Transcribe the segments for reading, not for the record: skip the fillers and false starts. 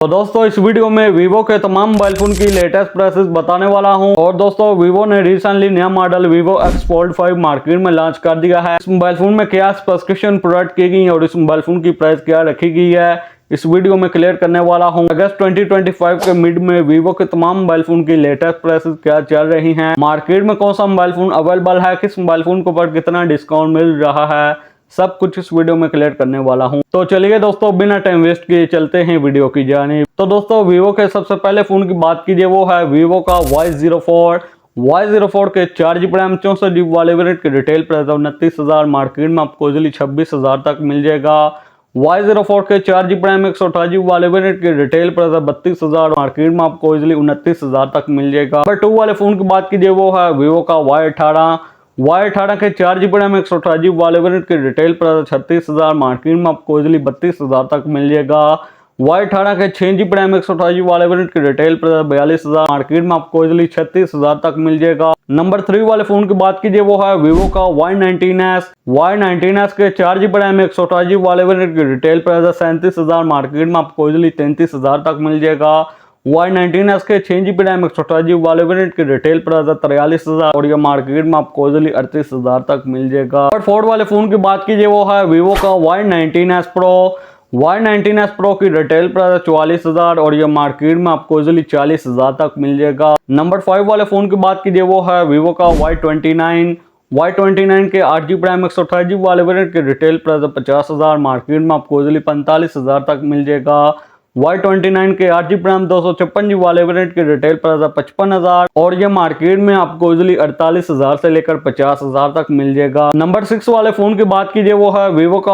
तो दोस्तों इस वीडियो में वीवो के तमाम मोबाइल फोन की लेटेस्ट प्राइसेस बताने वाला हूं। और दोस्तों वीवो ने रिसेंटली नया model Vivo X Fold 5 market में लॉन्च कर दिया है। इस मोबाइल फोन में क्या स्पेसिफिकेशन प्रोवाइड की गई है और इस मोबाइल फोन की प्राइस क्या रखी गई है, इस वीडियो में क्लियर करने वाला हूं। अगस्त 2025 के मिड में वीवो के तमाम मोबाइल फोन की लेटेस्ट प्राइसेस क्या चल रही हैं, मार्केट में कौन सा मोबाइल फोन अवेलेबल है, किस मोबाइल फोन के ऊपर कितना डिस्काउंट मिल रहा है, सब कुछ इस वीडियो में क्लियर करने वाला हूं। तो चलिए दोस्तों बिना टाइम वेस्ट किए चलते हैं वीडियो की जानिब। तो दोस्तों वीवो के सबसे पहले फोन की बात कीजिए वो है वीवो का Y04 के 4GB रैम 64GB वाले वेरिएंट के रिटेल प्राइस 29,000, मार्केट में आपको इजिली 26,000 तक मिल जाएगा। Y04 के 4GB रैम 128GB वाले वेरिएंट के रिटेल प्राइस 32,000, मार्केट में आपको इजिली 29,000 तक मिल जाएगा। नंबर 2 वाले फोन की बात कीजिए वो है वीवो का Y18 के 4GB रैम 128GB वाले वेरिएंट के रिटेल प्राइस 36,000, मार्केट में आपको इजिली 32,000 तक मिल जाएगा। Y18 के 6GB रैम 128GB वाले वेरिएंट के रिटेल प्राइस 42,000, मार्केट में आपको इजिली 36,000 तक मिल जाएगा। नंबर 3 वाले फोन की बात कीजिए वो है वीवो का Y19s के 4GB रैम 128GB वाले वेरिएंट के रिटेल प्राइस 37,000, मार्केट में आपको इजिली 33,000 तक मिल जाएगा। Y19s के 6GB रैम 128GB वाले वेरिएंट के रिटेल प्राइस 43,000 और ये मार्केट में आपको इजिली 38,000 तक मिल जाएगा। नंबर 4 वाले फोन की बात कीजिए वो है वीवो का Y19s Pro की रिटेल प्राइस 44,000 और ये मार्केट में आपको इजिली 40,000 तक मिल जाएगा। नंबर 5 वाले फोन की बात कीजिए वो है वीवो का Y29 के 8GB रैम 128GB वाले वेरिएंट के रिटेल प्राइस 50,000, मार्केट में आपको इजिली 45,000 तक मिल जाएगा। Y29 के 8GB रैम 256GB वाले वेरिएंट के रिटेल प्राइस 55,000 और ये मार्केट में आपको इजिली 48,000 से लेकर 50,000 तक मिल जाएगा। नंबर 6 वाले फोन की बात कीजिए वो है वीवो का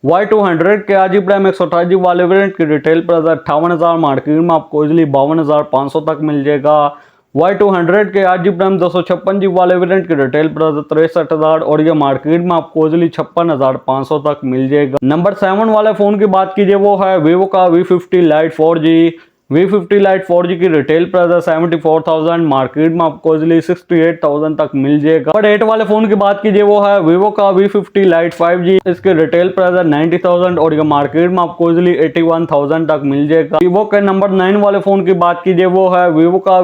Y200 के 8GB रैम 128GB वाले वेरिएंट की रिटेल प्राइस 58,000, मार्केट में आपको इजिली 52,500 तक मिल जाएगा। Y200 के 8GB रैम 256GB वाले वेरिएंट की रिटेल प्राइस 63,000 और ये मार्केट में आपको इजिली 56,500 तक मिल जाएगा। नंबर 7 वाले फोन की बात कीजिए वो है वीवो का V50 Lite 4G की रिटेल प्राइस 74,000, मार्केट में आपको इजिली 68,000 तक मिल जाएगा। नंबर 8 वाले फोन की बात कीजिए वो है वीवो का V50 Lite 5G, इसके रिटेल प्राइस 90,000 और ये मार्केट में आपको इजिली 81,000 तक मिल जाएगा। वीवो के नंबर 9 वाले फोन की बात कीजिए वो है वीवो का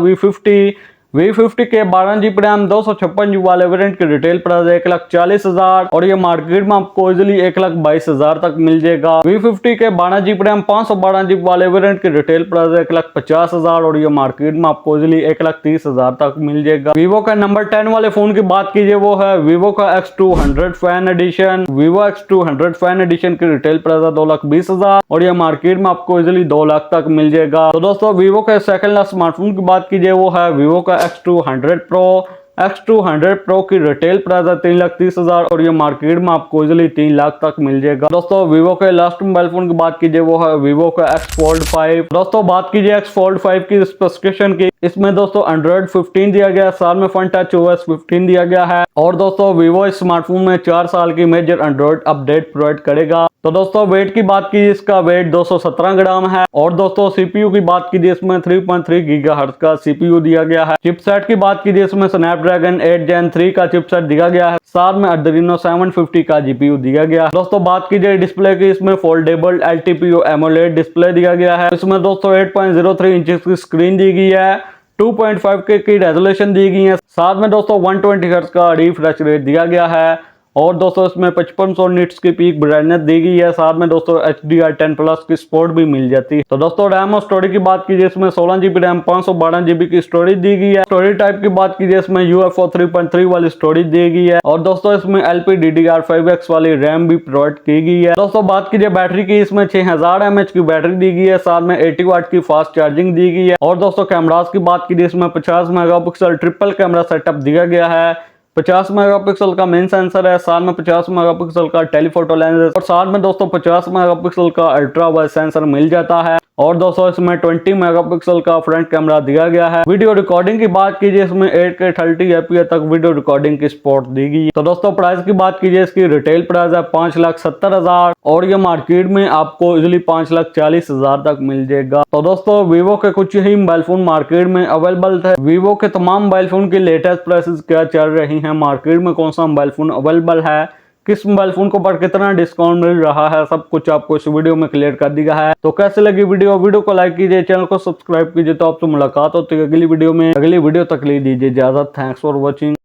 V50 के 12GB रैम 256GB वाले वेरिएंट के रिटेल प्राइस 1,40,000 और ये मार्केट में आपको इजिली 1,22,000 तक मिल जाएगा। V50 के 12GB रैम 512GB वाले वेरिएंट के रिटेल प्राइस 1,50,000 और ये मार्केट में आपको इजिली 1,30,000 तक मिल जाएगा। वीवो का नंबर 10 वाले फोन की बात कीजिए वो है वीवो का X200 fan addition. Vivo X200 fan addition की रिटेल प्राइस 2,20,000 और ये मार्केट में आपको इजिली 2 लाख तक मिल जाएगा। तो दोस्तों वीवो के सेकंड लास्ट स्मार्टफोन की बात कीजिए वो है वीवो का X200 Pro की रिटेल प्राइस 3,30,000 और ये मार्केट में आपको इजिली 3 लाख तक मिल जाएगा। दोस्तों वीवो के लास्ट मोबाइल फोन की बात कीजिए वो है वीवो का X Fold 5। दोस्तों बात कीजिए X Fold 5 की स्पेसिफिकेशन की, इसमें दोस्तों Android 15 दिया गया है, साथ में Fun Touch OS 15 दिया गया है और दोस्तों वीवो इस स्मार्टफोन में 4 साल की मेजर एंड्रॉइड अपडेट प्रोवाइड करेगा। तो दोस्तों वेट की बात कीजिए, इसका वेट 217 ग्राम है और दोस्तों सीपीयू की बात कीजिए, इसमें 3.3 गीगाहर्ट्ज का सीपीयू दिया गया है। चिपसेट की बात कीजिए, इसमें स्नैपड्रैगन 8 Gen 3 का चिपसेट दिया गया है, साथ में Adreno 750 का जीपीयू दिया गया है। दोस्तों बात कीजिए डिस्प्ले की, इसमें फोल्डेबल LTPO AMOLED डिस्प्ले दिया गया है। इसमें दोस्तों 8.03 इंच की स्क्रीन दी गई है, 2.5K की रेजोल्यूशन दी गई है, साथ में दोस्तों 120 हर्ट्ज का रिफ्रेश रेट दिया गया है और दोस्तों इसमें 5500 निट्स की पीक ब्राइटनेस दी गई है, साथ में दोस्तों HDR10+ की सपोर्ट भी मिल जाती है। तो दोस्तों रैम और स्टोरेज की बात कीजिए, इसमें 16GB रैम 512GB की स्टोरेज दी गई है। स्टोरेज टाइप की बात कीजिए, इसमें UFO 3.3 वाली स्टोरेज दी गई है और दोस्तों इसमें LPDDR5X वाली रैम भी प्रोवाइड की गई है। दोस्तों बात कीजिए बैटरी की, इसमें 6000 mAh की बैटरी दी गई है, साथ में 80 वाट की फास्ट चार्जिंग दी गई है और दोस्तों कैमरास की बात कीजिए, इसमें 50 मेगापिक्सल ट्रिपल कैमरा सेटअप दिया गया है। 50 मेगापिक्सल का मेन सेंसर है, साथ में 50 मेगापिक्सल का टेलीफोटो लेंस है और साथ में दोस्तों 50 मेगापिक्सल का अल्ट्रा वाइड सेंसर मिल जाता है और दोस्तों इसमें 20 मेगापिक्सल का फ्रंट कैमरा दिया गया है। वीडियो रिकॉर्डिंग की बात कीजिए, इसमें 8K 30fps तक वीडियो रिकॉर्डिंग की सपोर्ट दी गई है। तो दोस्तों प्राइस की बात कीजिए, इसकी रिटेल प्राइस है 5,70,000 और ये मार्केट में आपको इजिली 5,40,000 तक मिल जाएगा। तो दोस्तों वीवो के कुछ ही मोबाइल फोन मार्केट में अवेलेबल थे। वीवो के तमाम मोबाइल फोन की लेटेस्ट प्राइसेस क्या चल रही है, मार्केट में कौन सा मोबाइल फोन अवेलेबल है, किस मोबाइल फोन को पर कितना डिस्काउंट मिल रहा है, सब कुछ आपको इस वीडियो में क्लियर कर दिया है। तो कैसे लगी वीडियो को लाइक कीजिए, चैनल को सब्सक्राइब कीजिए। तो आपसे मुलाकात होती है अगली वीडियो में। अगली वीडियो तक ले दीजिए इजाजत। Thanks for watching.